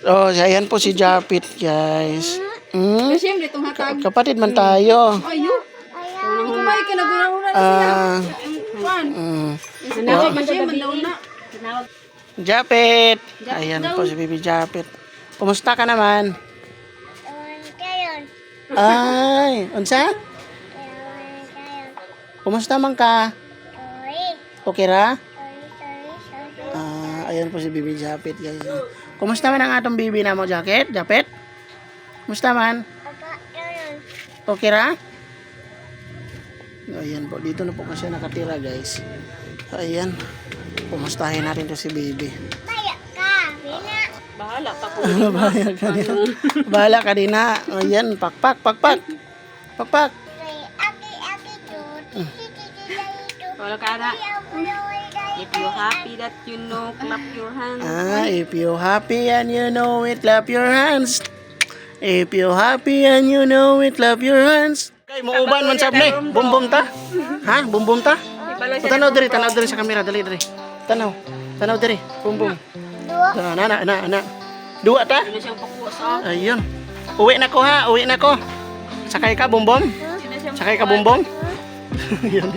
Oh, ayan po si Japit, guys. Siyempre, itong hatag. Kapatid man tayo. Ayun. Kumay ka na guna-una na Ah, Juan. Nanawag man siya Siya, gabi. na. Nanawag. Japit. Ayan po si Bibi Japit. Kumusta ka naman? Ay, unsa? Kumusta man ka? Okay ra? Ayan po si Bibi Japit, guys. Kumusta man ang atong bibi na mo, Japit? Kumusta man? Okay ra? Ayan po, dito na po kasi nakatira, guys. Ayan. Kumustahin natin to si Bibi. Bahala pa ko. Bahala ka din. Bahala ka din ha. Ayan, pakpak. Wala ka na. If you happy that you know, clap your hands. If you happy and you know it, clap your hands. If you happy and you know it, clap your hands. Kay muuban man sab ni. Bumbum ta? Ha? Bumbum ta? Tanaw diri sa kamera, dali. Tanaw diri. Bumbum. Na. Dua ta? Ano siyang pakusa? Ayun. Uwi na ko ha, Sakay ka, bumbum? Sakay ka, bumbum? Yun.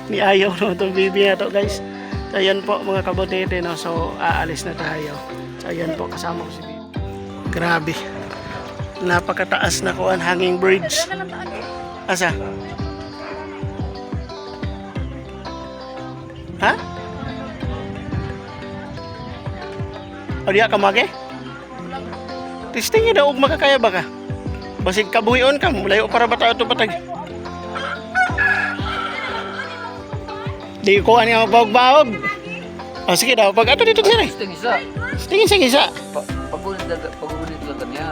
Ni ayaw na itong bibi na to, guys. So, ayan po mga kabutete, no? So, aalis na tayo. So, ayan po, kasama ko si bibi. Grabe. Napakataas na kuan, hanging bridge. Asa? Ha? O diya ka mage? Testing daw og makakaya ba ka? Basig kabuhion ka, layo para ba tayo patag? Di ko ani magbawag-bawag. O sige daw, pag ato dito sila. Tingin sa gisa. Pagulit lang kanya.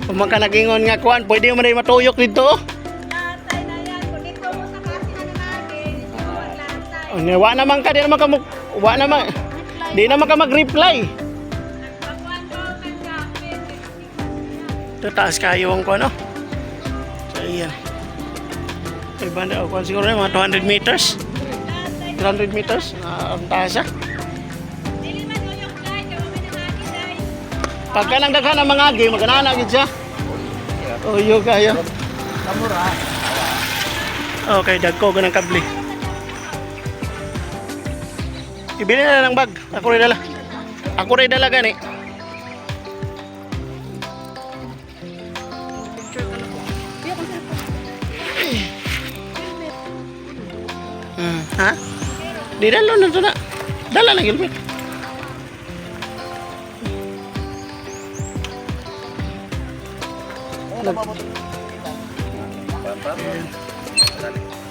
Kung man ka nagingon nga kuan, pwede mo na matuyok dito. Wa naman ka, di naman ka mag-reply. Ito taas kayo ang kuan, no? So, ayan. May banda o kuan siguro mga 200 meters. 300 meters. Ang taas, ha? Pagka nang daghan ang mga agi, magkananagid siya. Uyo kayo. Okay, dagko ko ng kabli. Ibili na lang bag. Ako rin dala gani. Ha? Di dalo na ito na. Dala lang helmet.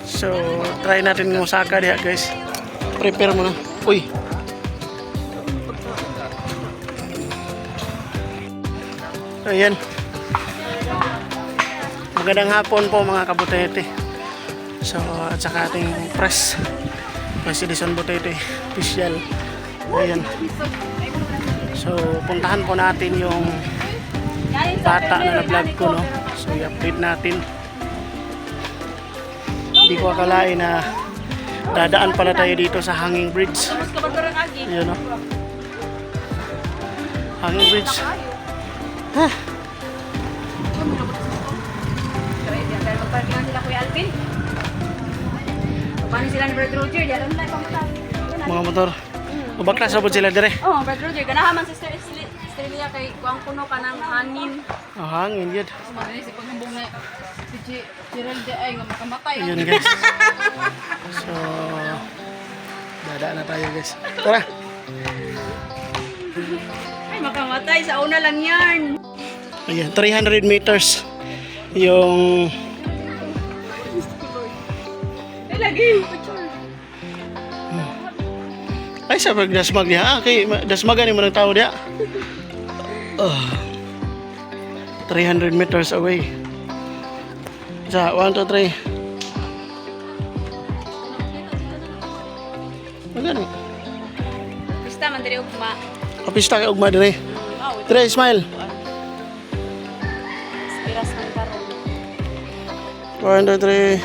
So, try natin ng Osaka diha, guys. Prepare mo na. Uy. Ayan. Magandang hapon po mga kabutete. So, at saka ating press Edison Butete official. Ayan. So, puntahan po natin yung bata na na-vlog ko, no? So, i-update natin. Hindi ko akalain na dadaan pala tayo dito sa Hanging Bridge. Ayan, no? Hanging Bridge. Ha? Paano sila ni Brad Roger? Mga motor. Ubaklas sabot sila dire. Oh, Brad Roger. Ganahaman sa Australia kay kuang kuno ka ng hangin. Hangin yun. Madali si paghumbong na si Gerald ay nga makamatay. Ayun, guys. So, dadaan na tayo, guys. Tara. Ay, makamatay. Sa una lang yan. Ayan, 300 meters. Yung... Ay, lagi. Ay, sa pagdasmag niya. Okay, dasmagan mo ng tao niya. 300 meters away. Sa 1, 2, 3. Magani. Basta man diri ugma. Kapista kay ugma dire. Dire, smile. Spiras ng karon. 1, 2, 3.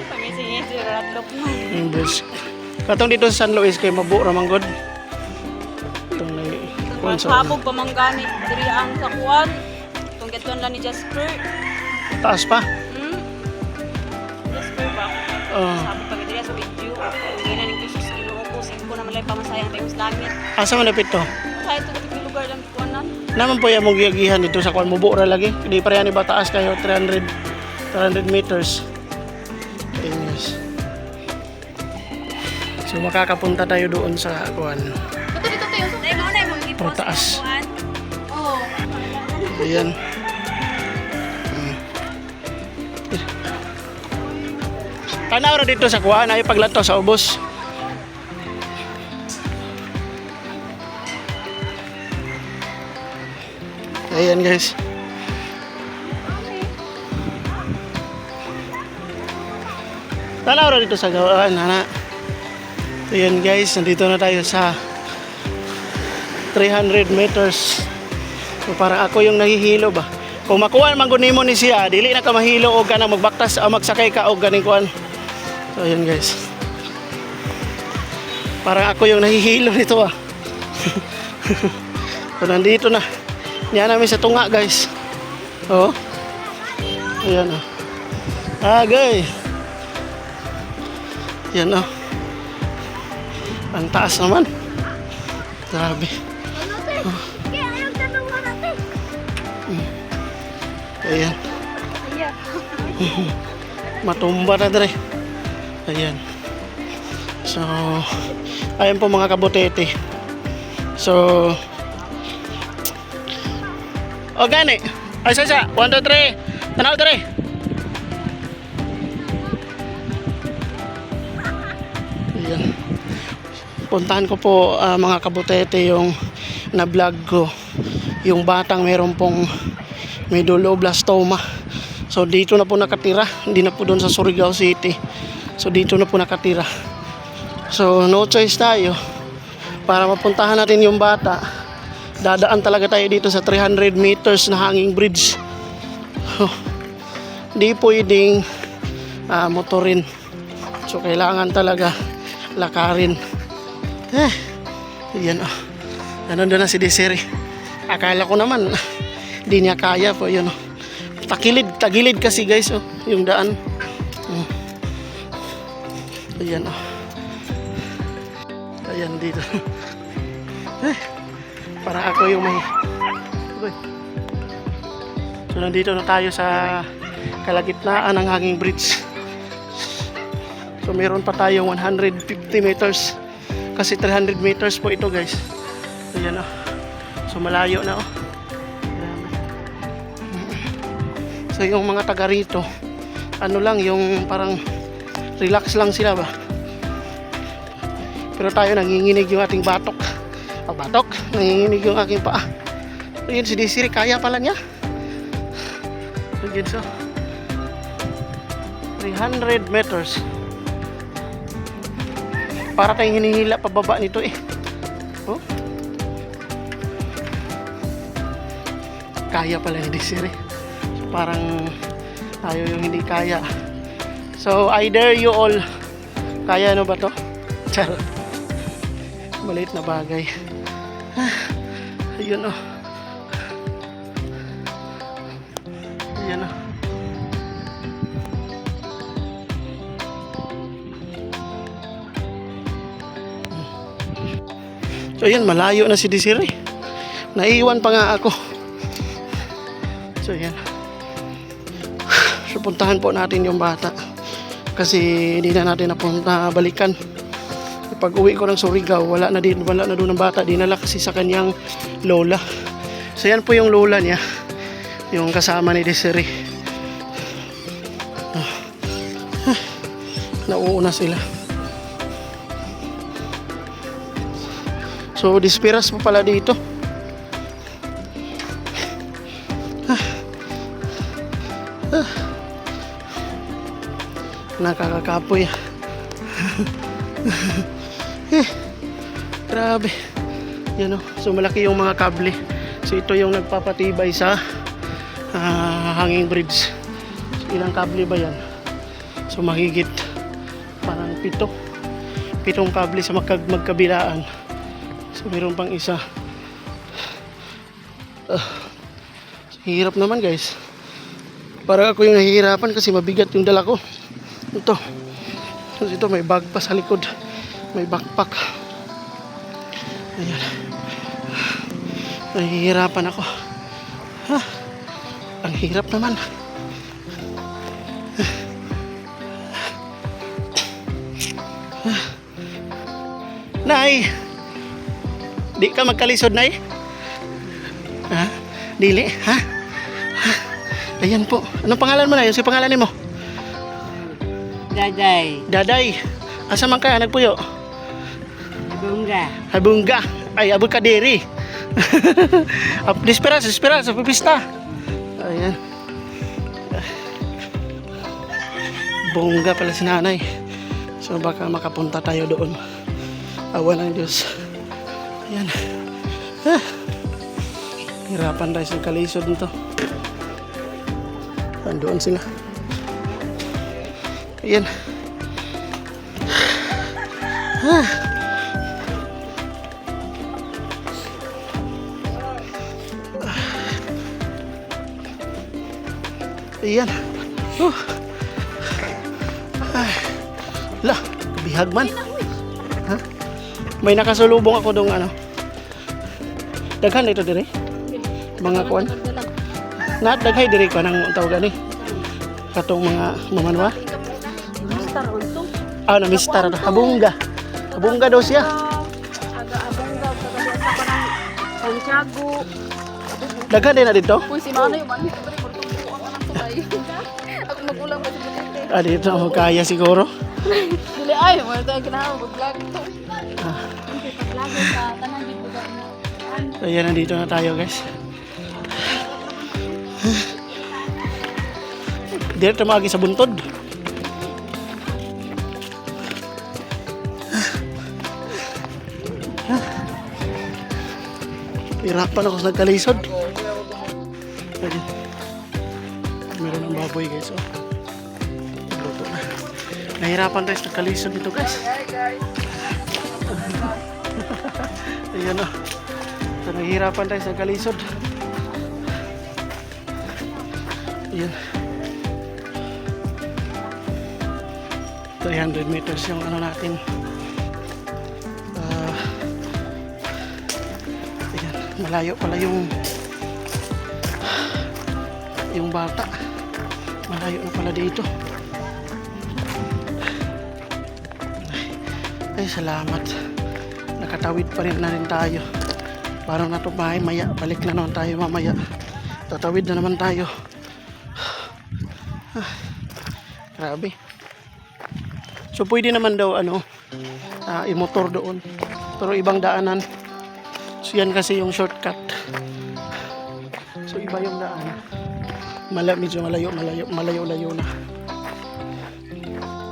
Pangisingin si Ratlop mo. English. Katong dito sa San Luis kay mabu ra man gud. Itong kuan sa Sabog pamanggani diri ang sa kuwan. Kung gaton lang ni Jasper. taas pa. Jasper ba? Sabog pag diri sa video. Hindi na ning Jesus Ginoo ko singko na malay pamasayang tayo sa langit. Asa man dapit to? Sa ito sa lugar lang kuanan. Naman po yung mong giyagihan dito sa kuan mubo ra lagi. Di pa yan iba taas kayo 300 meters. Ayun guys. So makakapunta tayo doon sa kuan. Dito tayo. Dai mo na imong Pro taas. Oh. Ayan. Tanaw ra dito sa kuan ay paglato sa ubos. Ayan guys. Tanaw ra dito sa gawaan, ana. Ayan guys, nandito na tayo sa 300 meters. So parang ako yung nahihilo ba. Kung makuha man gud nimo ni siya, dili na ka mahilo o kana magbaktas o magsakay ka og ganing kuan. So ayan guys. Parang ako yung nahihilo nito ah. So nandito na. Yan namin sa tunga guys. Oh. Ayan oh. Agay. Yan oh. Ang taas naman. Grabe. Ayan. Matumba na dre. Ayan. So, ayan po mga kabutete. So, o gani. Ay sa 1, 2, 3. Tanaw dre. Ayan. Puntahan ko po mga kabutete yung na-vlog ko. Yung batang meron pong medulloblastoma. So dito na po nakatira. Hindi na po doon sa Surigao City. So dito na po nakatira. So no choice tayo. Para mapuntahan natin yung bata, dadaan talaga tayo dito sa 300 meters na hanging bridge. Di pwedeng motorin. So kailangan talaga lakarin. Yan oh. Nandun na si Desiree. Akala ko naman di niya kaya po yun oh. Tagilid kasi guys oh, yung daan. Ayan oh. Ayan dito. Parang ako yung may. So nandito na tayo sa kalagitnaan ng hanging bridge. So meron pa tayong 150 meters. Kasi 300 meters po ito guys. Ayan oh. So malayo na oh. So yung mga taga rito, ano lang yung parang relax lang sila ba. Pero tayo nanginginig yung ating batok. Batok, nanginginig yung aking paa. So yun si Desiree, kaya pala niya. So yun so 300 meters. Para tayong hinihila pababa nito eh. Oh. Kaya pala ni Desiree. So parang tayo yung hindi kaya. So I dare you all. Kaya ano ba to? Charot. Maliit na bagay. Ayun oh. Ayan oh. So ayan, malayo na si Desiree. Naiiwan pa nga ako. So ayan. So puntahan po natin yung bata. Kasi hindi na natin napunta balikan. Pag uwi ko ng Surigao, wala na doon ang bata. Dinala kasi sa kanyang lola. So yan po yung lola niya. Yung kasama ni Desiree. Nauuna sila. So dispiras po pala dito. Nakakakapoy. Grabe. Yan o. So malaki yung mga kable. So ito yung nagpapatibay sa hanging bridge. So, ilang kable ba yan? So mahigit parang 7 pitong kable sa magkabilaan. So mayroon pang isa. Hirap naman guys. Para ako yung nahihirapan kasi mabigat yung dala ko. Ito. Tapos ito may bag pa sa likod. May backpack. Ayan. Nahihirapan ako. Ang hirap naman. Nay! Di ka magkalisod, Nay? Ha? Dili? Ha? Ayan po. Anong pangalan mo na yun? Si pangalan mo? Daday. Daday. Asa man ka? Nagpuyo? Bunga. Habungga. Ay, abot ka diri. Disperas, pipista. Ayan. Bongga pala si nanay. So baka makapunta tayo doon. Awa ng Diyos. Ayan. Hirapan tayo sa kalisod nito. Andoon sila. Ayan. Ayan. Lah, kabihag man. Ha? May nakasulubong ako dong ano. Daghan ito dire. Mga kuan. Na daghay dire ko nang tawagan ni. Katong mga mamanwa. Na Mister Habungga. Habungga daw siya. Abungga sa Santiago. Daghan din na dito. Uy, si Manoy, mali ka ba rin? Magtutuwa ka ng tulay. Ako magulang ba si Bukete? Dito ako kaya siguro. Dili ay, wala tayong kinahaw. Mag-vlog ito. Pag-vlog sa tanang dito ba? Ayan, nandito na tayo guys. Dito tumagi sa buntod. Hirapan ako sa nagkalisod. Ayan. Meron ng baboy guys. Oh. Luto na. Nahirapan tayo sa nagkalisod dito guys. Ayan o. So, nahihirapan tayo sa nagkalisod. Ayan. 300 meters yung ano natin. Ayan. Malayo pala yung bata. Malayo na pala dito. Ay, salamat. Nakatawid pa rin na rin tayo. Parang natumahay maya. Balik na naman tayo mamaya. Tatawid na naman tayo. Grabe. So pwede naman daw i-motor doon. Pero ibang daanan. So yan kasi yung shortcut. So iba yung daan. Medyo malayo na.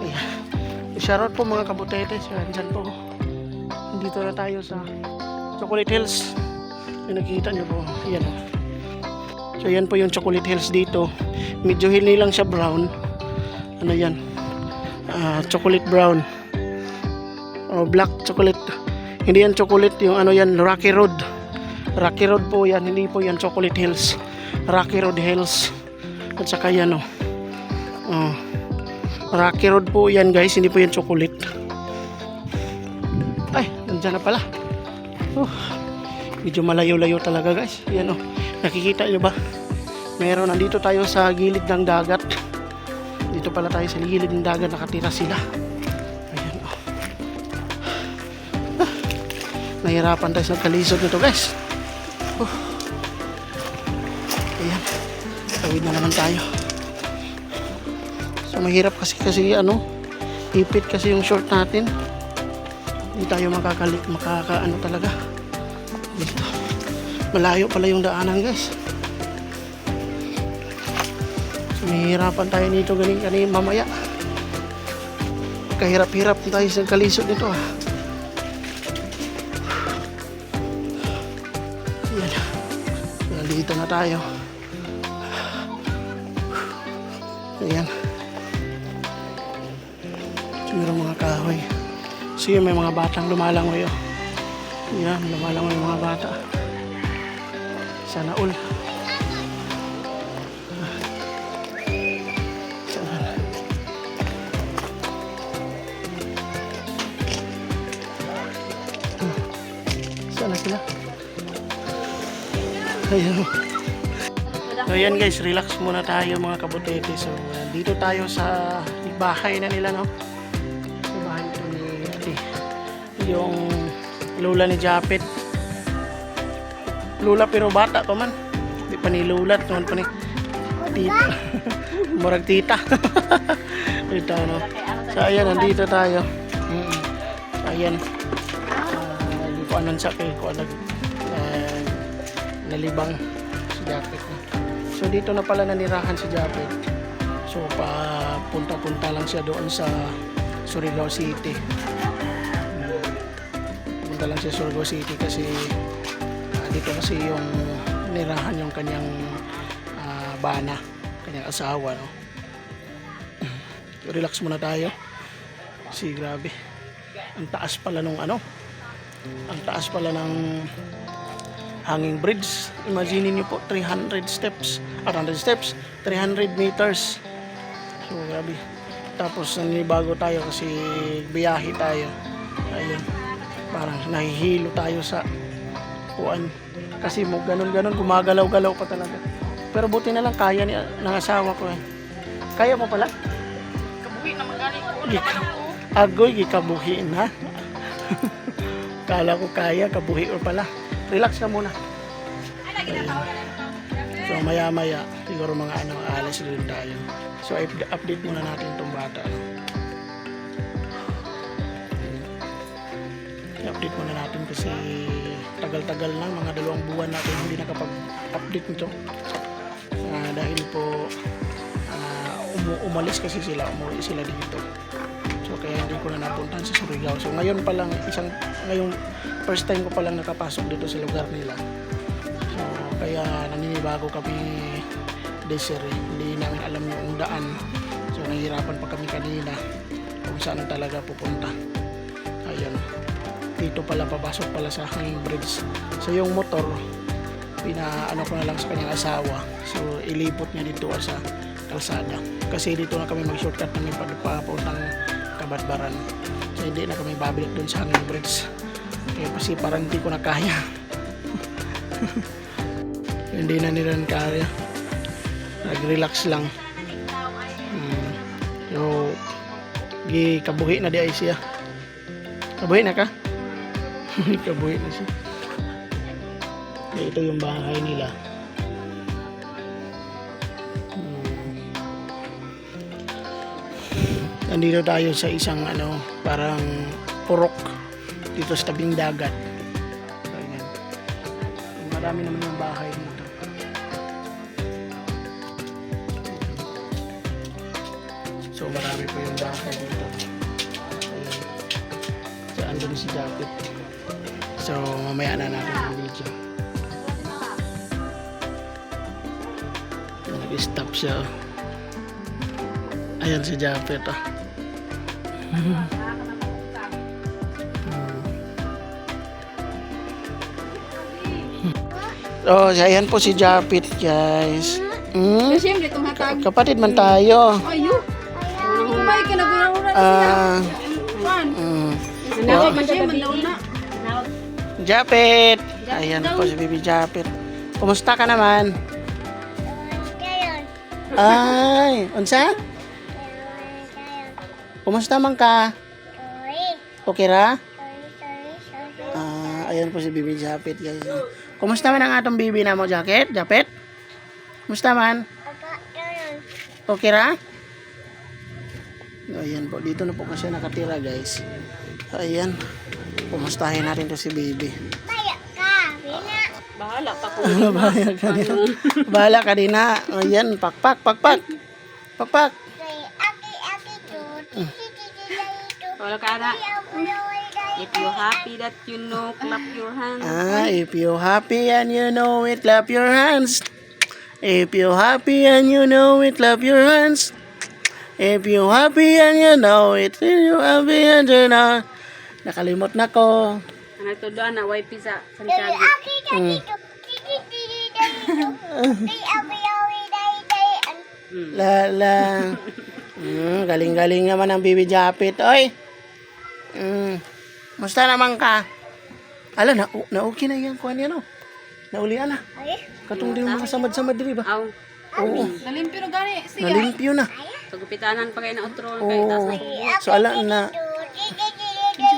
Ayan. Shoutout po mga kabutete. So dyan po. Dito na tayo sa Chocolate Hills. Yung nakikita nyo po. Ayan. So yan po yung Chocolate Hills dito. Medyo hindi lang siya brown. Ano yan? Chocolate brown. O black chocolate. Hindi yan chocolate. Yung ano yan, Rocky Road. Rocky Road po yan. Hindi po yan Chocolate Hills. Rocky Road Hills. At saka yan o. Rocky Road po yan guys. Hindi po yan chocolate. Ay, nandyan na pala. Medyo malayo-layo talaga guys. Yan o. Nakikita nyo ba? Meron, nandito tayo sa gilid ng dagat. Dito pala tayo sa gilid ng dagat. Nakatira sila. Ayan o. Nahirapan tayo sa kalisod nito guys. Ayan. Tawid na naman tayo. So mahirap kasi ipit kasi yung short natin. Hindi tayo makakaano talaga. Dito. Malayo pala yung daanan guys. So mahirapan tayo nito galing mamaya. Kahirap-hirap tayo sa kalisod nito ah. Ayan. Dito na tayo. Ayan. So, mayroong mga kahoy. So So yun, may mga batang lumalangoy. Oh. Yan, lumalangoy yung mga bata. Sana all. Sana sila. Ayan. So ayan guys, relax muna tayo mga kabutete. So dito tayo sa bahay na nila, no? Sa bahay ito ni ate. Yung lola ni Japet. Lola pero bata pa man. Hindi pa ni lola, naman pa ni tita. Murag tita. Ito, no? So ayan, nandito tayo. So ayan. Hindi ko anong sakay ko nalibang si Japet. So dito na pala nanirahan si Japet. So punta-punta lang siya doon sa Surigao City. Punta lang siya sa Surigao City kasi dito kasi yung nirahan yung kanyang bana, kanyang asawa, no? So, relax muna tayo. Kasi grabe. Ang taas pala nung ano. Ang taas pala ng hanging bridge. Imagine niyo po 300 steps, 300 meters. So grabe. Tapos nanibago tayo kasi biyahe tayo. Ayun. Parang nahihilo tayo sa kuan. Kasi mo ganun-ganun gumagalaw-galaw pa talaga. Pero buti na lang kaya ng asawa ko eh. Kaya mo pala? Kabuhi na magaling ko. Agoy, gikabuhi na. Kala ko kaya, kabuhi or pala. Relax ka muna. So maya-maya, siguro mga alas rin tayo. So update muna natin itong bata. I-update muna natin kasi tagal-tagal na, mga 2 buwan natin hindi nakapag-update nito. Dahil po umalis kasi sila, umuwi sila dito. So kaya hindi ko na napuntahan sa Surigao. So ngayon pa lang, ngayong first time ko pa lang nakapasok dito sa lugar nila. So kaya naninibago kami Desiree. Hindi namin alam yung daan. So nahihirapan pa kami kanina kung saan talaga pupunta. Ayun. Dito pala, papasok pala sa hanging bridge. So yung motor, pinaano ko na lang sa kanyang asawa. So ilipot niya dito sa kalsada. Kasi dito na kami mag-shortcut namin papuntang Kabatbaran. So hindi na kami babalik dun sa hanging bridge. Kaya kasi parang hindi ko na kaya. Hindi na nila kaya. Nag-relax lang. So kabuhi na di ay siya. Kabuhi na ka? Kabuhi na siya. Kaya ito yung bahay nila. Nandito tayo sa isang parang purok dito sa tabing dagat. So, ayan. Marami naman yung bahay dito. So marami po yung bahay dito. Ayan. So andun si Japet. So mamaya na natin yung video. Nag-stop siya. Ayan si Japet. Oh, ayan po si Japet, guys. Siyempre, itong hatag. Kapatid man tayo. Ayo. May kinagura-ura Ah, Nawag man siya, mandaon na. Japet. Ayan po si Bibi Japet. Kumusta ka naman? Ay, unsa? Kumusta man ka? Okay ra? Ayan po si Bibi Japet, guys. Kumusta man ang atong bibi na mo, Japet? Kumusta man? Okay ra? Ayan po, dito na po kasi nakatira, guys. Ayan. Kumustahin natin to si Bibi. Bahala pa ko. Bahala ka din. Bahala ka din na. Ayan, pakpak. Wala ka na. If you happy that you know, clap your hands. If you happy and you know it, clap your hands. If you happy and you know it, clap your hands. If you happy and you know it, if you happy and you know. Nakalimot na ko. Ano to doon na wifi sa Santiago. Mm. La. Galing-galing naman ang Bibi Japit. Oy. Musta naman ka? Ala, na okay na yan. Kuhan yan, oh. Naulian na. Katong din mga samad-samad diri ba? Aw. Oo. Nalimpyo na gani siya. Nalimpyo na. Pagupitanan pa kayo na utro. Oo. Kaya taas na kubuot. So, ala na.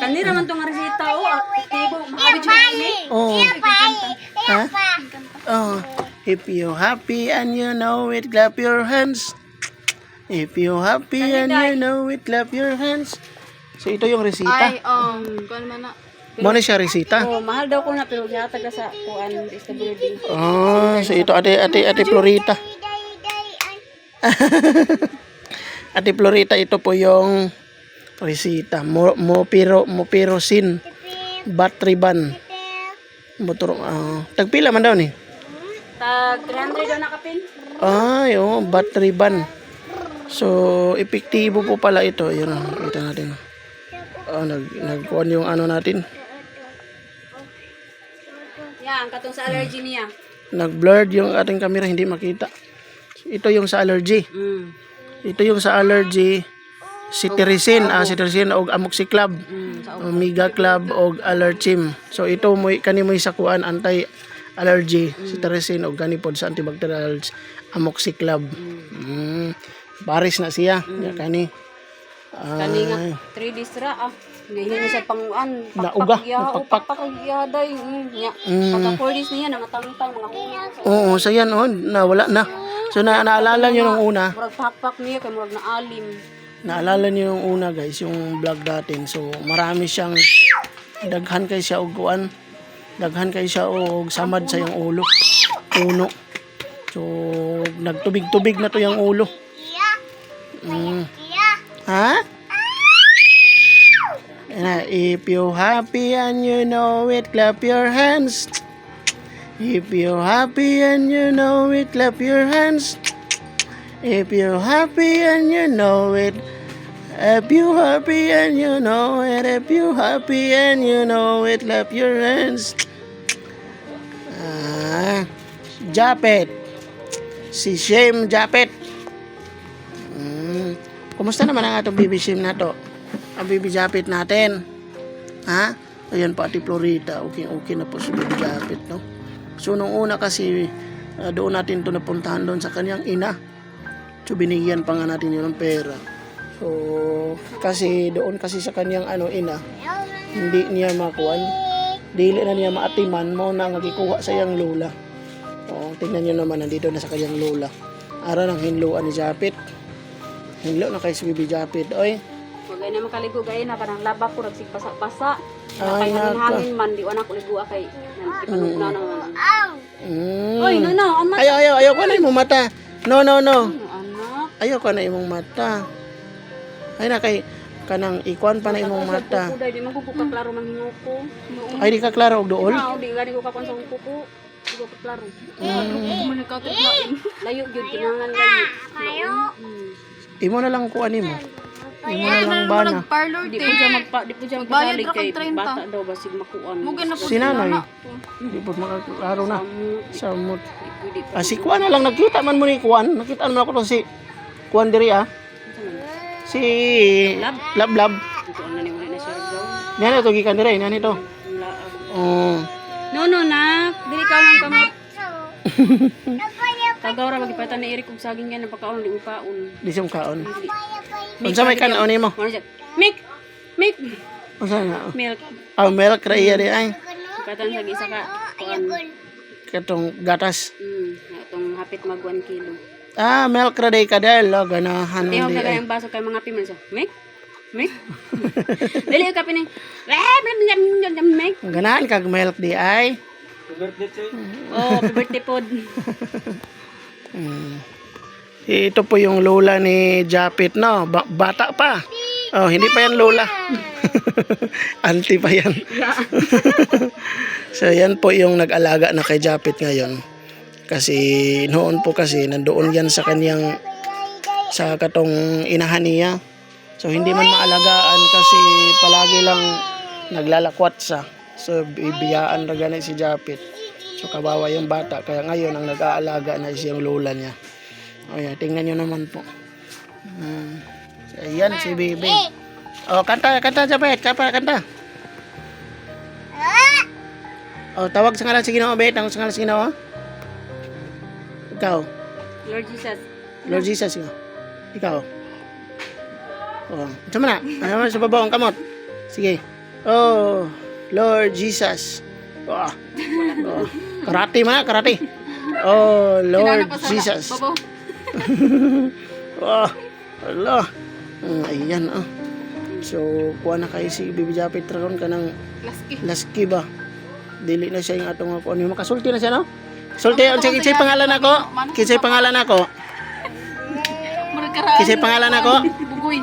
Kanina man itong resita. Tibo. Makabit siya ini. Oh. Ha? Oh. If you happy and you know it, clap your hands. If you happy and you know it, clap your hands. So, ito yung resita. Ay, kuan man na. Mo na siya resita. Oh, mahal daw ko na pero yata ka sa kuan SWD. Oh, so ito ate Florita. Ate Florita, ito po yung resita. Mopirosin battery ban. Motor tagpila man daw ni. Tag 300 daw nakapin. Ay, oh, battery ban. So, epektibo po pala ito. Yun, kita natin. Oh, nagkuhan yung ano natin. Yan, katong sa allergy niya. Nag-blurred yung ating camera, hindi makita. Ito yung sa allergy. Ito yung sa allergy. Cetirizine, og amoxicillin, Sa Omega Club og Allergim. So ito mo kani mo sa kuan anti-allergy, cetirizine og kani pod sa antibacterial amoxicillin. Baris na siya, ya kani. Kani nga 3 days ra Ngayon sa panguan. Nauga, Pakpak day. Nya. Pagka 4 days niya nangatangtang mga hunga. Oo, so yan nawala na. So naalala niyo nung una. Murag pakpak niya kay murag na alim. Naalala niyo nung una guys, yung vlog natin. So marami siyang daghan kay siya og kuan. Daghan kay siya og samad sa yung ulo. Puno. So nagtubig-tubig na to yung ulo. Ha? If you happy and you know it, clap your hands. If you happy and you know it, clap your hands. If you happy and you know it, if you happy and you know it, if you happy and you know it, clap your hands. Japet. Si Shame Japet. Kumusta naman ang atong baby Shame na to? Ang baby Japet natin. Ha? Ayan pa Ate Florita. Okay na po si baby Japet, no? So nung una kasi doon natin to napuntahan doon sa kanyang ina. So binigyan pa nga natin yun ng pera. So kasi doon kasi sa kanyang ina, hindi niya makuan. Dili na niya maatiman mo na nagikuha sa iyang lola. O tingnan niyo naman nandito na sa kanyang lola. Ara nang hinluan ni Japet. Hinlo na kay si Bibi Japet. Oy. Wagay na makaligo gay na parang laba ko nagsigpasa-pasa. Ay, hangin man di wala ko ligo kay ipanog na naman. Mm. Oy, no, ang mata. Ayaw ko na imong mata. No. Anak. Ayaw ko na imong mata. Ay na kay kanang ikuan pa na imong mata. Di man ko klaro man hingo ko. Ay di ka klaro og duol. Di gani ko kakon sa kuko. Di ko klaro. Muna ka kitlain. Layo gyud kinahanglan layo. Imo na lang kuan nimo. Imo na lang bana. Parlor Di te. po siya Bayad magpasalig ra kay kang 30. bata daw basig makuan. Mugin na po Sinanay. Di po makaklaro na. Samot. Si kuan na lang nakita man mo ni kuan. Nakita man ako to si kuan diri Si Lab. Ito ang naniwala na siya daw. Nana to gikan diri, nani to. Oh. No, nak. Dili ka lang kamot. Tagawra magipatan ni Eric og saging yan napakaon di upaon. Di siya kaon. Unsa may kanon nimo? Milk. Unsa na? Milk. Milk ra iya di ay. Ipatan sa isa ka kuan. Katong gatas. Atong hapit mag 1 kilo. Milk ra day kadel lo ganahan Di di. ka kayang baso kay mga pimen sa. Milk. Dili ka pining. Milk. Ganahan kag milk di ay. Oh, birthday pod. Ito po yung lola ni Japet, no? Bata pa. Oh, hindi pa yan lola. Auntie pa yan. So, yan po yung nag-alaga na kay Japet ngayon. Kasi noon po kasi nandoon yan sa kanyang sa katong inahan niya. So, hindi man maalagaan kasi palagi lang naglalakwat siya. So bibiyaan na ganit si Japit. So kawawa yung bata, kaya ngayon ang nag-aalaga na siyang lola niya. Ayan, tingnan nyo naman po. So, ayan si Bibi. Oh, kanta Japit, kanta. Oh, tawag sa ngalan si Ginoo, Bet. Tawag sa ngalan si Ginoo. Ikaw. Lord Jesus. Lord Jesus nga. Ikaw. Oh, sama na. Ano sa babaw ang kamot? Sige. Oh, Lord Jesus. Oh. Oh. Karate man, karate. Oh, Lord Jesus. Babo. Oh, Allah. Ayan, oh. So, kuha na kayo si Bibi Japit Dragon ka ng Laski. laski ba? Dili na siya yung atong ako. Ano yung makasulti na siya, no? Sulti, kinsay pangalan ako? Kinsay pangalan ako? Markaraan. Kinsay pangalan ako? Bugoy.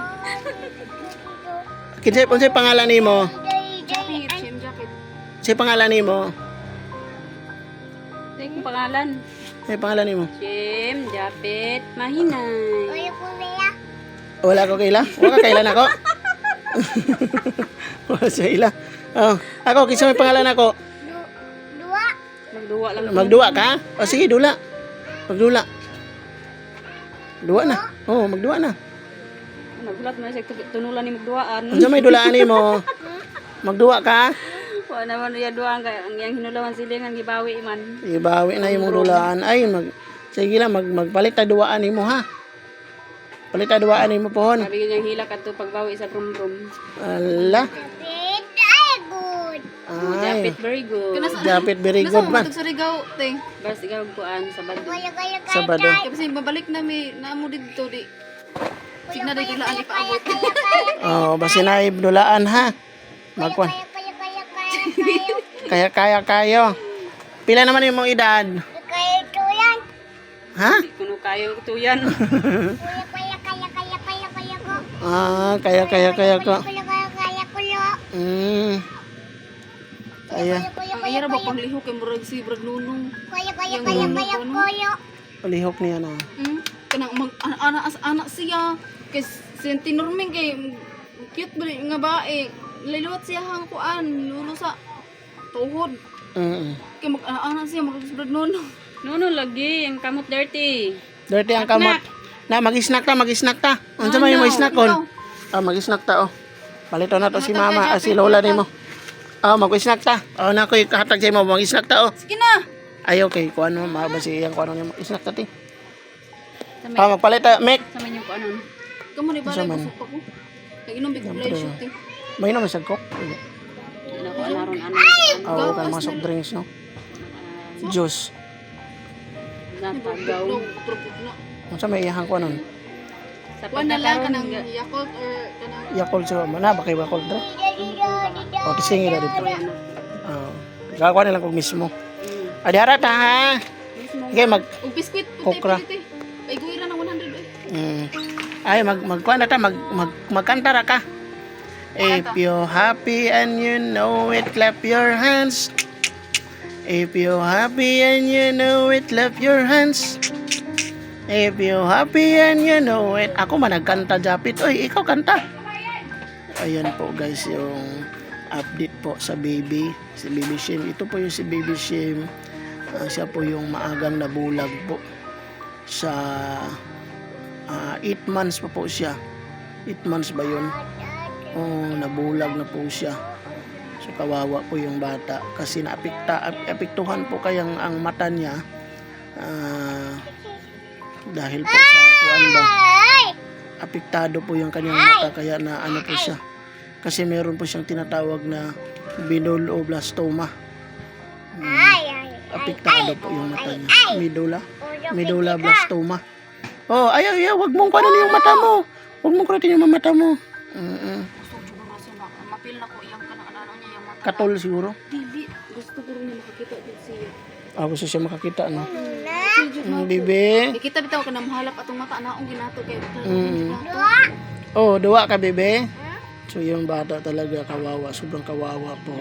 Kinsay pangalan nimo? Japit. Shem Japit. Kinsay pangalan nimo? Ito yung pangalan. Kinsay pangalan nimo? Shem, Japit, Mahinay. Wala ko kaila? Wala ka kailan ako? Wala siya ila. Oh, ako, kinsay pangalan ako? Magduwa lang. Magduwa ka? O sige, dula. Magdula. Duwa na. Oo, magduwa na. Nagulat mo siya tunulan ni magduwaan. Ano may dulaan nimo? Magduwa ka? Wala naman niya duwaan kaya ang yang hinulawan silingan gibawi man. Ibawi na yung dulaan. Ay, sige lang, magpalit ta duwaan nimo ha. Palit ta duwaan nimo pohon. Sabi niyang hilak at pagbawi sa brum-brum. Ala. Ay, Japit, very good. Japit very Nasa good mo man. matag sa Rigaw, ting. Bas ikaw kuan sa bado. Sabado. Kasi babalik na may naamo dito di. Signa di dulaan ipaabot. Oh, basi na dulaan ha. Magkuan. Kaya kayo. Pila naman yung mong edad? Ha? Kuno kayo tuyan. Ah, kaya ko. Ayan. Ang ira ba pangliho kay murag si Brad Nunong. Palihok niya na. Kanang mag anak siya kay sentinorming kay cute ba nga bae. Liluwat siya hang kuan lulo sa tuhod. Kay mag anak siya mag si Brad Nunong. Nuno lagi ang kamot dirty. Dirty ang kamot. Na, mag-snack ta. Unsa may mag-snack kon? Ah, mag-snack ta oh. Palito na to si mama, si lola nimo. Oh, mag-snack ta. Oh, na ko'y kahatag sa imo, mag-snack ta oh. Sige na. Ay, okay. Kuha mo, mabasi yang kuha niya mag-snack ta ti. Sa may Ah, magpalit ta, Mek. sa may yung kuanon. Kamo ni balay man? busog pa ko. Kay inom big play shoot eh. May naman sa ko. Ina ko anaron anon. Oh, kay mga soft drinks no. Juice. Natagaw. Trupot na. Unsa may iyahang kuha nun? Sa Kuan na lang pagkakaroon kanang Yakult or kanang Yakult sa mana ba kay Yakult dra? Oh, tisingi na dito. Oh. Gagawa nila kog mismo. Adi harap ta ha. Okay, og biskwit Okra. puti. Ay guira na 100 eh. Ay magkuan na ta magkanta ra ka. If you're happy and you know it, clap your hands. If you're happy and you know it, clap your hands. If you're happy and you know it. Ako man nagkanta, Japit. Oy, ikaw kanta. Ayan po guys, yung update po sa baby. Si Baby Shim. Ito po yung si Baby Shim. Siya po yung maagang nabulag po. Sa 8 months pa po siya. 8 months ba yun? Oh, nabulag na po siya. So kawawa po yung bata kasi naapektuhan po kayang ang mata niya dahil po sa kuan ba apektado po yung kanyang mata kaya na ano po siya kasi meron po siyang tinatawag na medulloblastima. Apektado po yung mata niya. Medulloblastima. Oh, ayaw, wag mong kuanin yung mata mo. Wag mong kuanin yung mata mo. Mapil na ko iyang kanang ano niya yung mata. Katol siguro. Dili, gusto ko rin niya makakita din siya. Gusto siya makakita, no? Bibi. Kita bitaw ka na mahalap atong mata naong ginato kay Oh, duwa ka, bebe. So, yung bata talaga kawawa. Sobrang kawawa po.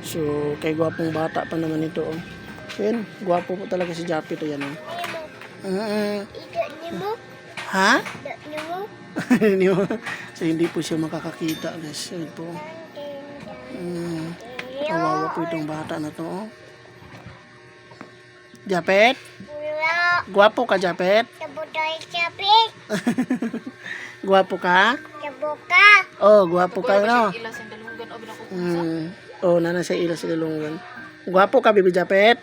So, kay gwapong bata pa naman ito, oh. So, yun. Gwapo po talaga si Japit, yan, oh. Ha? So, hindi po siya makakakita, guys. Yun po. Kawawa po itong bata na to. Oh. Japet? Gwapo ka, Japet? Gwapo ka? Oh, gwapo ka, no? Ilas ang dalungan o binako. Oh, nana sa ila sa dalungan. Gwapo ka, Bibi Japet?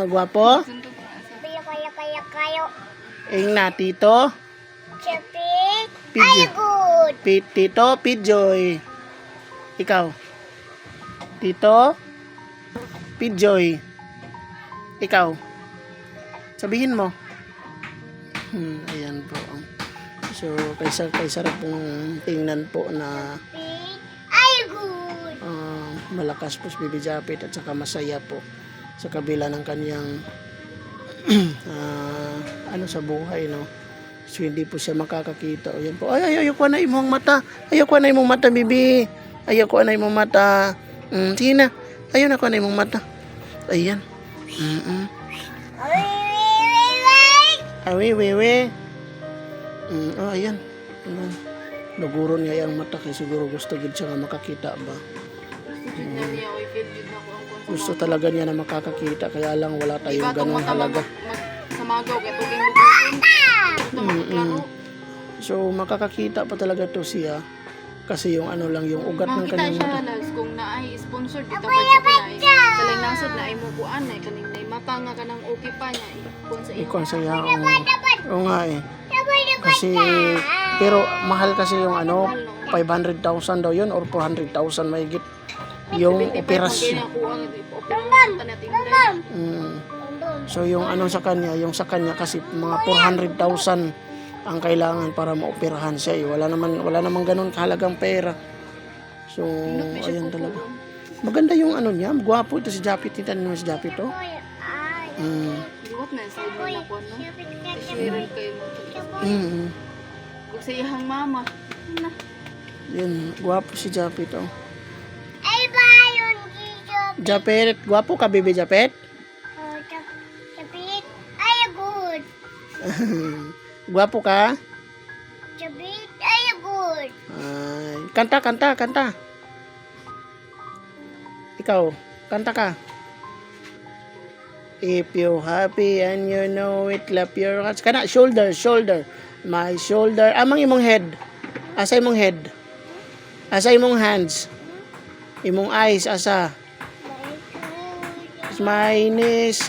Gwapo? Na, tito? Tito, Pidjoy. Ikaw? Tito? Pidjoy. Ikaw? Sabihin mo. Ayan po. So, kay sarap pong tingnan po na malakas po si Bibi Japet at saka masaya po sa kabila ng kanyang sa buhay, no? So, hindi po siya makakakita. Ayan po. Ayoko na imong mata. Ayoko na imong mata, Bibi. Ayoko na imong mata. Sige na. Ayun ako na imong mata. Ayan. Awi. Ayan. Luguron niya yung mata kaya siguro gusto gid siya nga makakita ba. Gusto talaga niya na makakakita kaya lang wala tayong ganong halaga. Samagaw kay tuging luguron. So makakakita pa talaga to siya kasi yung lang yung ugat ng makita kanyang siya mata. lags kung naay sponsor dito pa siya kanay. Sa lang nasod na ay mo buan ay kaning nay mata nga kanang okay pa niya ikon sa Ikon sa iya. Oo nga eh. Kasi pero mahal kasi yung 500,000 daw yun or 400,000 mahigit yung operasyon. So yung sa kanya, kasi mga 400,000 ang kailangan para maoperahan siya. Wala naman ganun kahalagang pera. So ayan talaga. Maganda yung niya, gwapo ito si Japet, titan mo si Japet to. Liwat na sa mo na kuan no. Share kay mo. Kung sa iyang mama. Na. Yan, gwapo si Japet to. Japet, gwapo ka, Bibi Japet? Gwapo ka? Kanta. Ikaw, kanta ka. If you're happy and you know it, clap your hands. Kana, shoulder. My shoulder. Amang imong head. Asa imong head? Asa imong hands? Imong eyes, asa? My knees,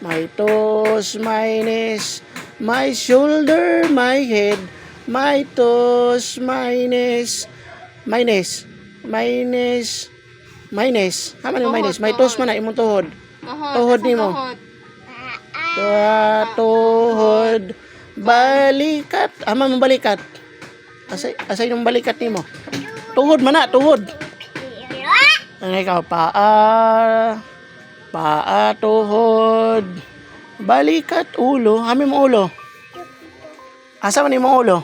my toes, my knees, my shoulder, my head, my toes, my knees, my knees, my knees, my knees. Haman yung my knees? My toes man na imong tuhod. Tuhod nimo. Tuhod. Balikat. Haman mong balikat. Asa yung balikat nimo? Tuhod man na, tuhod. Ano ikaw? Paa, tuhod, balikat, ulo. Hami mo ulo. Asa man imong ulo?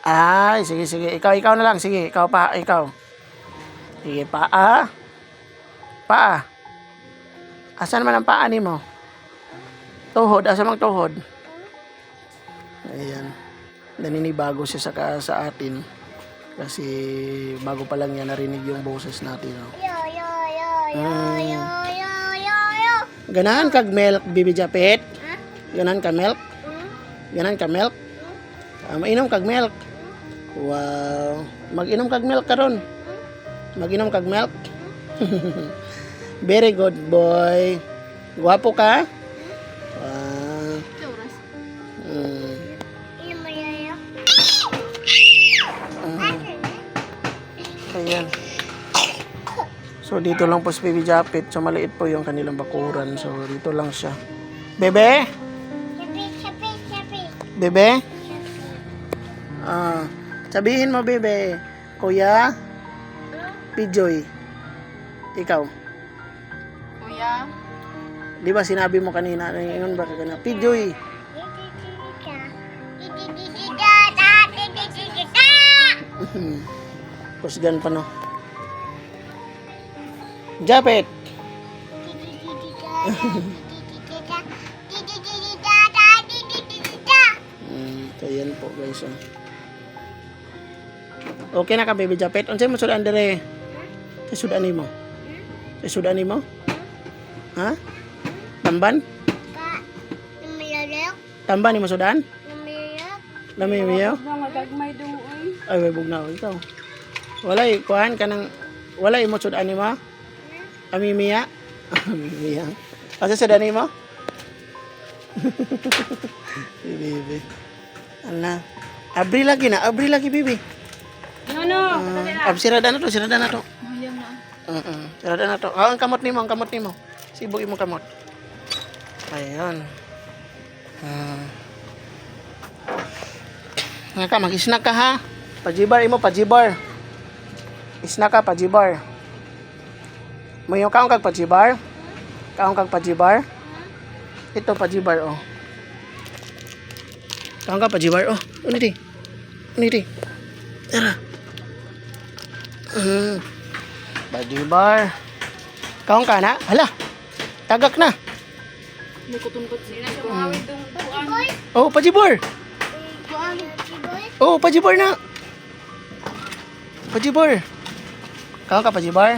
Ay, sige. Ikaw na lang. Sige, ikaw. Sige, paa. Asa naman ang paa nimo? Tuhod, asa mang tuhod? Ayan. Naninibago siya sa atin. Kasi bago pa lang niya narinig yung boses natin. No? Ganahan kag milk, Bibi Japet? Ganahan ka milk? Mainom kag milk. Wow. Mag-inom kag milk karon. Very good boy. Gwapo ka? Ayan. So dito lang po si Bibi Japet. So maliit po yung kanilang bakuran. So dito lang siya. Bebe? Bebe? Sabihin mo, Bebe. Kuya? Pidjoy. Ikaw? Kuya? Di ba sinabi mo kanina? Ngayon ba kanina? Pidjoy. Kusgan pa no. Japet. So yan po guys. Okay na ka, baby Japet. Unsay mo sudan dire? Sa sudan nimo? Sa sudan nimo? Ha? Tamban? Tamban nimo sudan? Namimiyaw? Magagmay doon. Ay, may bugnaw ikaw. Walay, kuhan ka ng... Walay mo sudan nimo? Amimiya? Amimiya. Asa sudan nimo? Bibi. Ala. Abri lagi, bibi. No. Sirada na to. Mayang na. Sirada na to. Ang kamot nimo. Sibog imo kamot. Ayun. Nga ka, mag-snack ka ha. Pajibar imo, pajibar. Snack ka, pajibar. Mayo kaong kag pajibar. Ito, pajibar, oh. Kaong ka, pajibar, oh. Uniti. Tara. Pajibar. Kaong ka na? Hala. Tagak na. May kutunkot siya. Oh, pajibar. Oh, pajibar na. Pajibar. Kaong ka, pajibar.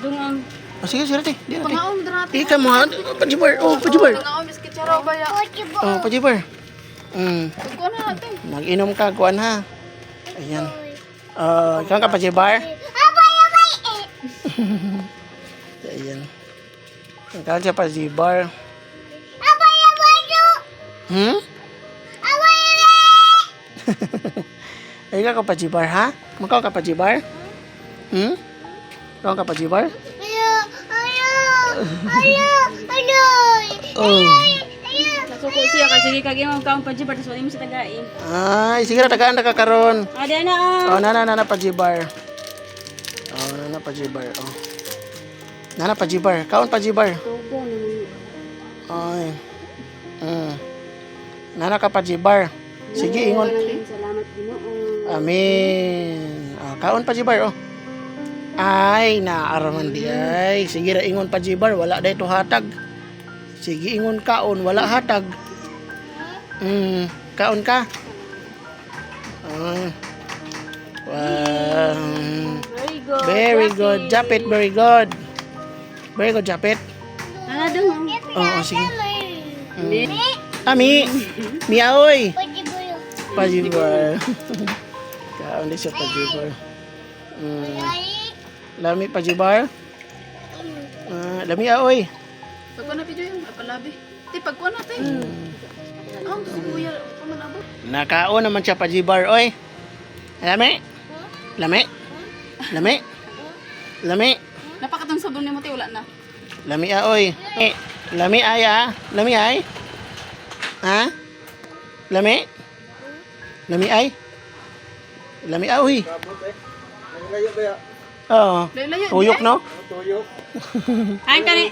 Dungang. Oh, sige, ti. Di na, ti. Pangaon drati. Ika mo, ha? Pajibar. Oh, pajibar. Pangaon biskit charo ba ya? Oh, pajibar. Ko na natin. Mag-inom ka, kuan ha. Ayan. Ikaw ka, pajibar? Ayan. Ikaw siya, pajibar. Ikaw ka, pajibar, ha? Makaw ka, pajibar? Ikaw ka, pajibar? Oh. Nasuko siya kasi sige kag imong kaong pajibar tas wala mo sa tagai. Ay, sige na, tagaan na ka karon. Ada na. Oh, nana pajibar. Oh, nana pajibar. Oh. Nana pajibar. Kaon pajibar. Tubo Ay. Nana ka pajibar. Sige, ingon. Salamat Ginoo. Amin. Kaon pajibar, oh. Ay, naaraman di ay. Sige ra ingon pajibar, wala day to hatag. Sige ingon kaon, wala hatag. Kaon ka. Wow. Very good. Very good. Japet, very good. Very good, Japet. Ana dong. Oo, sige. Ami. Miaoy. Pajibar. Kaon di siya pajibar. Lami pajibar. Lami aoy. Pagkuha na video yung apalabi. Ti, pagkuha natin. Ang subuya pa man abot. Nakaon naman siya pajibar, oy. Lami. Napakatang sabon ni mo, ti, wala na. Lami aoy. Lami ay ah. Lami ay. Ha? Lami ay. Lami aoy. Oo. Layo-layo. Tuyok, no? Kain ka ni.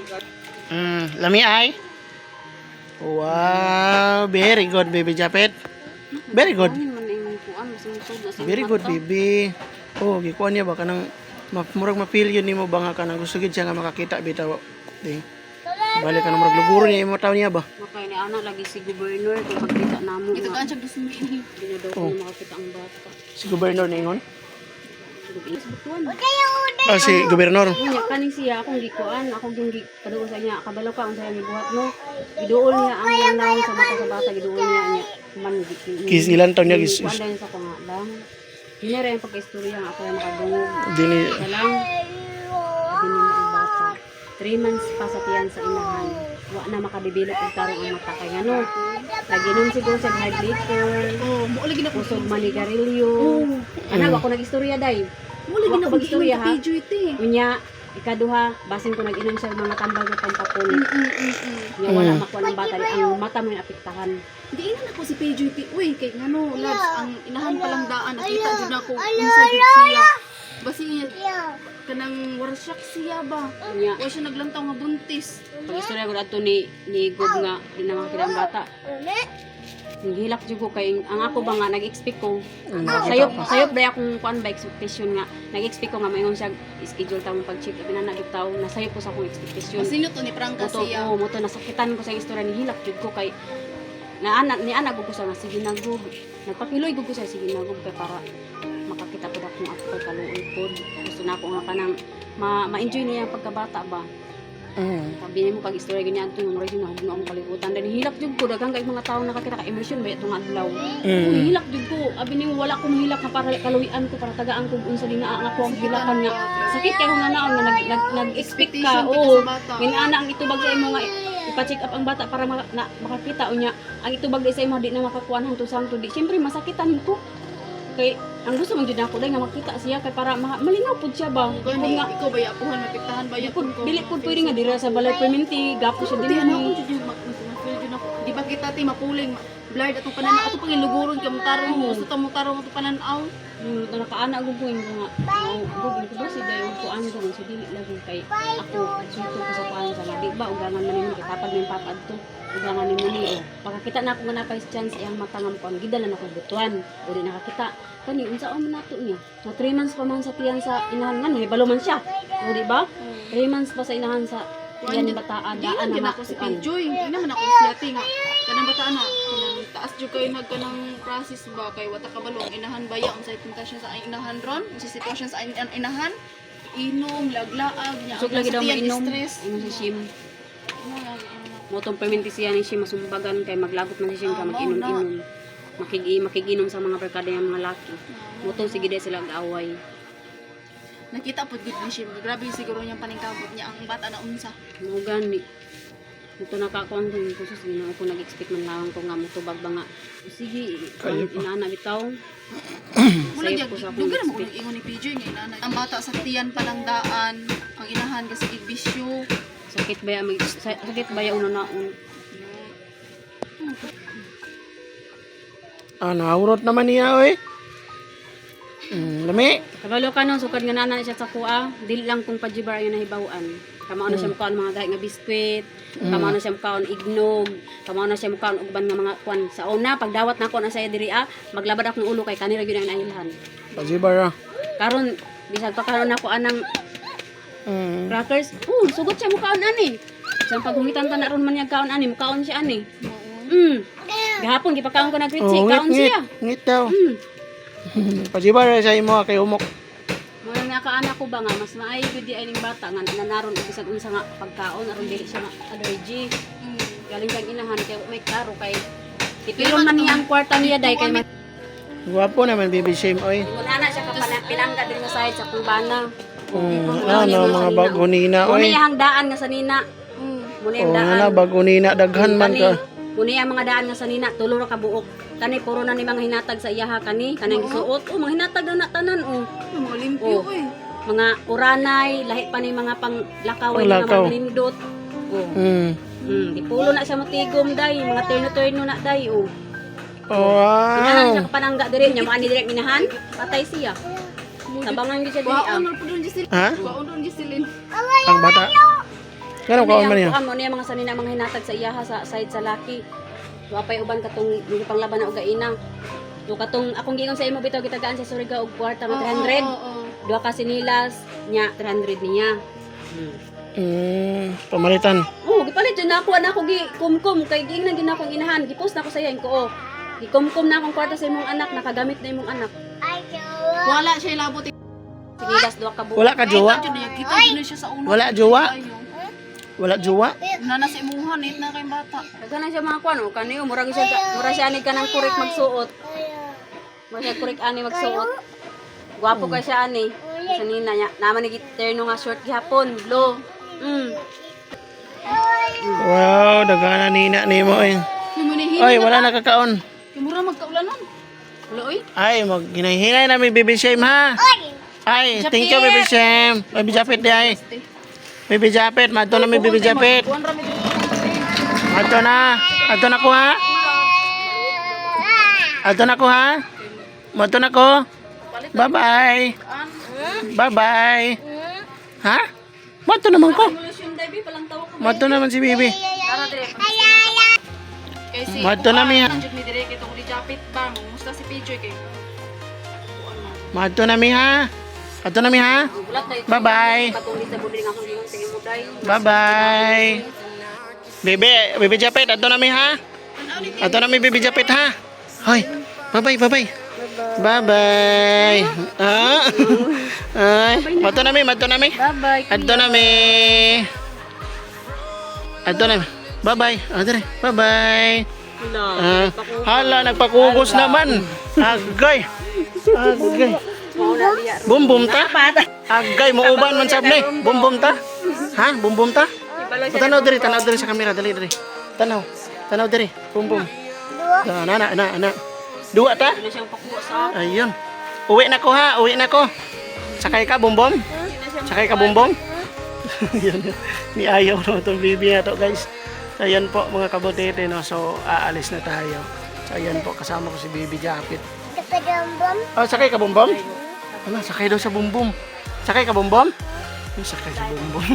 Lami ay. Wow, very good, baby Japet. Very good. Man imong kuan basing tubo sa. Very good, baby. Oh, gikuan niya ba kanang murag mapil yun nimo ba nga kanang gusto gid siya nga makakita bitaw. Di. Balik ka na murag luguro niya imo taw niya ba? Makay ni ana lagi si gobernador kay pagkita namo. Ito kaan siya gusto mo. Dinadaw ko na makakita ang bata. Si gobernador ni ingon. Is butuan. Si gobernador. Nya kaning siya akong gikuan, ako yung padugo sa niya kabalo ka unsay ang gibuhat mo. Giduol niya ang lanawon sa mata sa bata, giduol niya man Kisilan taw niya gis. Wala sa pangalang. Dinere ang pagka-istorya nga ako yung nakadungog. Dini Dalang sabi ni ang bata. 3 months pa sa tiyan sa inahan. Wa na makabibilot og tarong ang mata kay ano. Naginom siguro sa high liquor. Oh, mo lagi na Kusog manigarilyo. Ana ako nag-istorya day. Mo lagi na Wa ko mag-istorya, ha? video ito eh. Unya ikaduha basin ko nag-inom sa mga tambal ng pampapon. Nya wala makuha ng bata ang mata mo yung apektahan. Di ina na ko si PJP. Uy, kay ngano, lads, ang inahan palang daan nakita jud nako unsa jud siya. Basi kanang warsyak siya ba? Unya Wa siya naglantaw nga buntis. pag-istorya ko adto ni Gob nga pinamakita ang bata. Nihilak jud ko kay ang ako ba nga nag-expect ko sayop ba akong kuan ba expectation nga nag-expect ko nga mayon siya schedule ta mo pag-check up na nagitaw nasayop ko sa akong expectation. Sino to ni Prangka siya? Mo to nasakitan ko sa istorya ni hilak jud ko kay ni anak ko sa nga sige na Gob Nagpakiloy gud ko siya sige na gud kay para makakita pud ako ng ako kay kaluoy pod. Gusto na ako nga kanang ma-enjoy niya ang pagkabata ba. Sabi niyo kag istorya ganyan to yung mura yun na akong kalibutan dan hilak jud ko daghang kay mga tawo nakakita ka immersion ba itong adlaw. Hilak jud ko abi niyo wala ko mahilak na para kaluyan ko para tagaan ko unsa din nga ako ang hilakan nga sakit kay nga naon nga nag-expect ka oo ginana ang itubag sa imo nga ipa-check up ang bata para makakita unya ang itubag sa imo di na makakuan hangtod sangtod di syempre masakitan nito kay ang gusto man jud ako dai nga makita siya kay para malinaw pud siya ba Kung nga ikaw ba yapuhan mapiktahan ba yapon ko. dili pud pwede nga dira sa balay perminti gapo siya Di dinhi ano ko jud ma-feel jud ako. Di ba kita ti mapuling blurred atong pananaw ato pangiluguron ka mutarong mo gusto ta mutarong ato pananaw. nakaana ko ko nga gugin ko ba si dayon ko ang ko so dili lagi kay ako suto ko sa kuan sa di ba ugangan man nimo kay tapad ning papa adto ugangan nimo ni pagkakita na ako nga napay chance iyang matangam ko gidala na ko butuan o di nakakita kani unsa man nato niya na 3 months pa man sa tiyan sa inahan nga balo man siya o di ba 3 months pa sa inahan sa yan bataan Di daan lang na ako si Piljoy. Di naman ako siya ti nga. Kanang bataan na kanang taas jud kay nagkanang process ba kay wata kabalo ang inahan baya unsay tentasyon sa inahan ron, unsay sitwasyon sa inahan. Inom, laglaag niya. so lagi daw mainom stress. imo si Shim motong perminti siya ni Shim masumbagan kay maglagot man si Shim ka mag-inom-inom makiginom sa mga barkada ng mga laki motong sige day silaag-away. Nakita pud gid ni Shim. Grabe siguro niyang paningkamot niya ang bata na unsa. Mo gani. Ito nakakuan din ko sus na ako nag-expect man lang ko nga motubag ba nga. Sige, inaana bitaw. Wala Sayop gyud. ko sa akong Dugan mo expect. kung ingon ni PJ nga inanay. Ang bata sa tiyan pa lang daan, ang inahan kasi ibisyo. Sakit ba ya sakit ba ya una naon. Naurot naman niya, oy. Lami. Kabalo ka no sukad nga nana siya sa kuha, dili lang kung pajibar yung nahibawan. Kamao na siya mukaon mga gahi nga biskwit, kamao na siya mukaon ignog, kamao na siya mukaon ugban nga mga kwan. Sa una pagdawat nako na saya diri maglabad akong ulo kay kanira gyud ang nailhan. Pajibar. Karon bisag pa karon ako anang crackers. Sugot siya mukaon ani. Sa paghumitan ta na ron man niya kaon ani, mukaon siya ani. Gahapon gipakaon ko na gritsi, kaon siya. Ngit daw. Pajibar sa imo kay umok. Muna nga kaanak ko ba nga mas maayo gud di ay ning bata nga nanaron og bisag unsa nga pagkaon aron dili siya ma allergy. Galing kang inahan kay may klaro kay tipiron man niya ang kwarta niya day kay Guwapo naman baby shame, oy. wala na siya pinangga din nga side sa kubana. Mga bago nina, Muna oy. yang daan nga sa nina. Muna yung daan. Bago nina daghan man ka. Muna yung mga daan nga sa nina tulo ra ka buok. Kani puro na ni mga hinatag sa iyaha kani kanang gisuot. Mga hinatag na tanan Mga limpyo oy. mga uranay, lahi pa ni mga panglakaway nga Lakaw. mga nindot. Dipulo na siya motigom day, mga terno-terno na day. Inahan Wow. siya kapanangga diri nya maani direk minahan, patay siya. Tabangan gyud siya diri. Baon ra pud di sila. Ha? Baon ra di silin. Ang bata. Kano kaon man niya? Amo niya mga sanina mga hinatag sa iyaha sa side sa laki. Wapay uban katong yung panglaban na og gaina. Do katong akong giingon sa imo bitaw gitagaan sa Surigao og kwarta mo 300. Duha ka sinilas nya 300 niya. Pamalitan. Gipalit dyan na ako gi kumkum kay giingnan gid akong inahan, gipost na ako sa iyan ko. Gikumkum na akong kwarta sa imong anak, nakagamit na imong anak. Wala siya labot. Sinilas duha ka buok. Wala ka jowa? Kita din siya sa uno. Wala jowa? Wala jowa? Nana sa imuhan it na kay bata. Dagan na siya mga kuan o kaniyo murag siya ani kanang kurik magsuot. Murag siya kurik ani magsuot. Gwapo ka siya ani. Sa nina niya, naman ni terno nga short gihapon, blue. Wow, dagana nina nimo oy. Oy, wala na kakaon. Kimura magkaulanon. Wala oy. Ay, maghinay-hinay na may baby shame ha. Ay, thank you baby shame. Baby Japet di ay. Baby Japet, madto na may baby Japet. Kuan ra mi diri. Adto na. Adto na ko ha. Adto na ko ha. Madto na ko. Bye-bye. Bye-bye. Ha? Madto naman ko. Revolution day bi palang tawo ko. Madto naman si Bibi. Tara dire. Kasi Madto na mi ha. Jud mi diri kay tong dijapit ba musta si PJ kay. Madto na mi ha. Adto na mi ha. Bulat na ito. Bye-bye. Patuloy sa budring akong gingon sa imo day. Bye-bye. Baby Japet, adto na mi ha. Adto na mi Baby Japet ha. Hoy, Bye-bye, bye-bye. Bye-bye. Ah. Ay, mato na mi. Bye-bye. Adto na mi. Bye-bye. Adre. Bye-bye. Hala, nagpakugos naman. Agay. Bumbum ta? Agay, muuban man sab ni. Bumbum ta? Ha? Bumbum ta? Tanaw diri sa kamera, dali. Tanaw diri. Bumbum. Na. Dua ta? Ano siyang pakuha sa Ayun. Uwi na ko ha, uwi na ko. Sakay ka, bumbom? Sakay ka, bumbom? Yan. Ni ayaw na itong baby na to, guys. Ayan po, mga kabutete, no? So, aalis na tayo. So, ayan po, kasama ko si Baby Japit. Oh, sakay ka, bumbom? Ano, sakay daw sa bumbom. Sakay ka, bumbom? Sakay sa bumbom.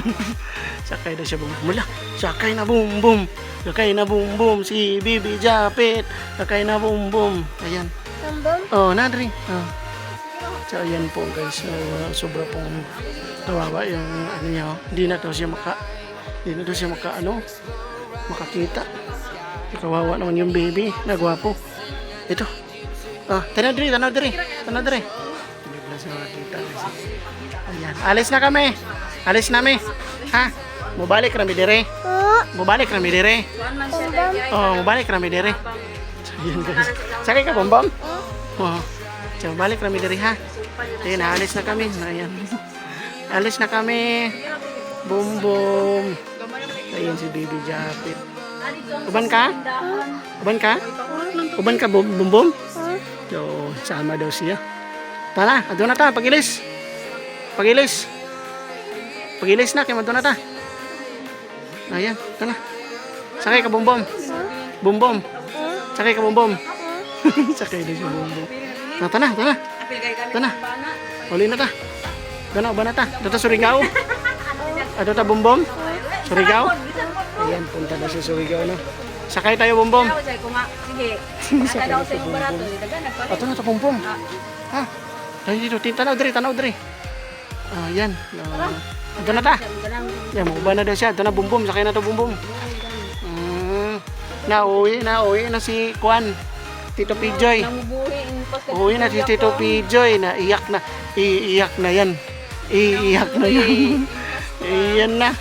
Sakay daw siya bumbom. Mula, sakay na bumbom. Sakay na bumbom si Baby Japit. Sakay na bumbom. Ayan. Oh, nadri. Oh. So, ayan po guys. Sobra pong kawawa yung ano niya. Hindi na daw siya makakita. Kawawa naman yung baby. Nagwapo. Ito. Oh, tanaw diri. Bigla siya makakita. Ayan. Alis na kami. Ha? Mubalik kami dire. Oh, mubalik kami dire. Ayan guys. Sakay ka, bombom? Oh. So, balik kami dire ha. Ayan, alis na kami. Ayan. Alis na kami. Bombom. Ayan si Baby Japit. Uban ka? Uban ka, bombom? So, sama daw siya. Tara, adto na ta, pagilis na, kaya adto na ta. Ayan, tara. Sakay ka, bombom. Sakay daw siya, bombom. Tana. Uli na ta. Gana ba na ta? Dito Surigao. Ato ta, bombom. Surigao. Ayan, punta na sa Surigao na. Sakay tayo, bombom. Sige. Sakay Daw na sa sa yung barato. bombom. Ato na ta, bombom. Ha? Tayo dito. Tanaw diri. Ayan. Ato na ta. Yan, makuba na daw siya. Ato na, bombom. Sakay na to, bombom. Nauwi na si Kwan. Tito Pijoy. Uwi na si Tito Pijoy. Iyak na yan. Iyan na.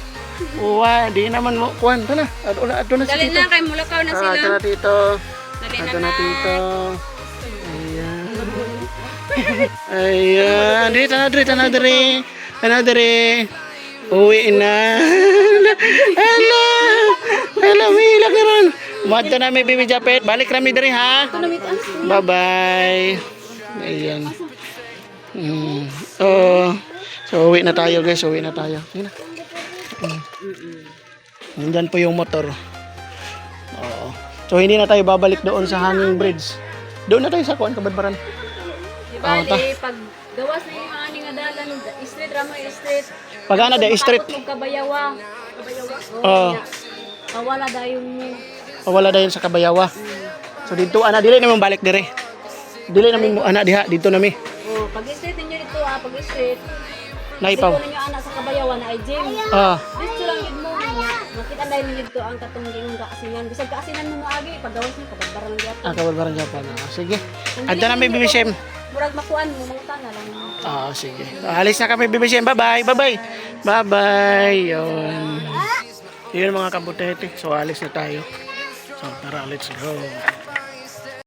Uwa, di naman mo. Kwan, ito na. Ato na si Dali Tito. na, kay mulakaw na sila. Ato na, Tito. Dali Ato na, Tito. Ayan. Tanaw diri. Uwi na. Hala, umiilag na ron. Madto na may Baby Japit. Balik kami diri ha. Bye-bye. Ayan. So, uwi na tayo guys. Uwi na tayo. Sige na. Nandyan po yung motor. Oo. So, hindi na tayo babalik doon sa hanging bridge. Doon na tayo sa Kuan, Kabadbaran. Bali, pag gawas na yung ani nga dalan, street ramo street. Pagana da street. Kabayawa. Oo. Wala dayong Wala dayon sa Kabayawa. So, dito, dili naman balik dire. Dili namin mo, diha. Dito nami. Oh, pag street ninyo dito pag street. Naipaw. Dito ninyo anak sa Kabayawa na ay gym. Dito lang yun mo. Makita dahil ninyo dito ang katong gingong kaasinan. Bisag kaasinan mo moagi, paggawas mo, Kabadbaran gyapon. Kabadbaran Japan. Sige. Adto na may BBCM. Murag makuan mo, mga na lang. Sige. Alis na kami, BBCM. Bye-bye. Yun mga kabutete. So, alis na tayo. So, tara, let's go.